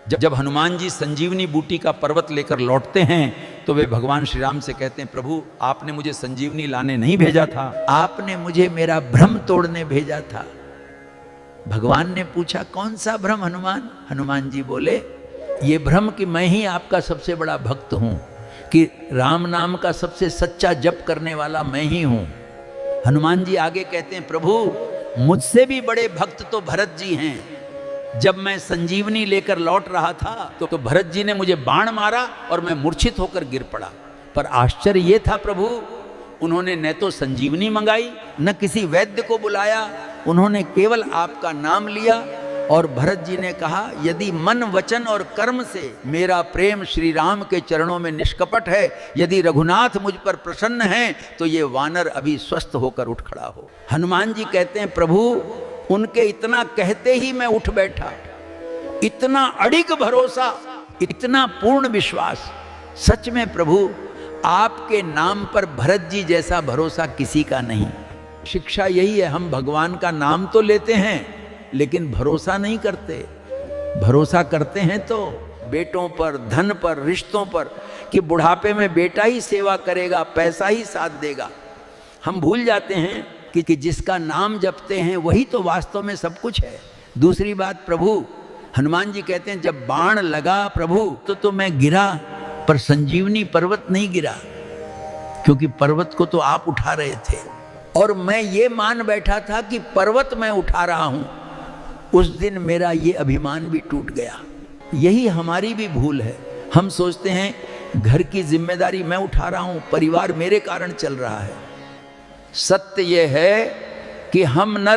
जब हनुमान जी संजीवनी बूटी का पर्वत लेकर लौटते हैं तो वे भगवान श्री राम से कहते हैं, प्रभु आपने मुझे संजीवनी लाने नहीं भेजा था, आपने मुझे मेरा भ्रम तोड़ने भेजा था। भगवान ने पूछा कौन सा भ्रम हनुमान? हनुमान जी बोले ये भ्रम कि मैं ही आपका सबसे बड़ा भक्त हूं, कि राम नाम का सबसे सच्चा जप करने वाला मैं ही हूं। हनुमान जी आगे कहते हैं, प्रभु मुझसे भी बड़े भक्त तो भरत जी हैं। जब मैं संजीवनी लेकर लौट रहा था तो भरत जी ने मुझे बाण मारा और मैं मूर्छित होकर गिर पड़ा। पर आश्चर्य ये था प्रभु, उन्होंने न तो संजीवनी मंगाई, न किसी वैद्य को बुलाया, उन्होंने केवल आपका नाम लिया। और भरत जी ने कहा, यदि मन वचन और कर्म से मेरा प्रेम श्री राम के चरणों में निष्कपट है, यदि रघुनाथ मुझ पर प्रसन्न हैं, तो ये वानर अभी स्वस्थ होकर उठ खड़ा हो। हनुमान जी कहते हैं, प्रभु उनके इतना कहते ही मैं उठ बैठा। इतना अडिग भरोसा, इतना पूर्ण विश्वास। सच में प्रभु आपके नाम पर भरत जी जैसा भरोसा किसी का नहीं। शिक्षा यही है, हम भगवान का नाम तो लेते हैं लेकिन भरोसा नहीं करते। भरोसा करते हैं तो बेटों पर, धन पर, रिश्तों पर, कि बुढ़ापे में बेटा ही सेवा करेगा, पैसा ही साथ देगा। हम भूल जाते हैं कि जिसका नाम जपते हैं वही तो वास्तव में सब कुछ है। दूसरी बात प्रभु, हनुमान जी कहते हैं जब बाण लगा प्रभु तो मैं गिरा, पर संजीवनी पर्वत नहीं गिरा, क्योंकि पर्वत को तो आप उठा रहे थे। और मैं ये मान बैठा था कि पर्वत मैं उठा रहा हूं। उस दिन मेरा ये अभिमान भी टूट गया। यही हमारी भी भूल है। हम सोचते हैं घर की जिम्मेदारी मैं उठा रहा हूं, परिवार मेरे कारण चल रहा है। सत्य यह है कि हम न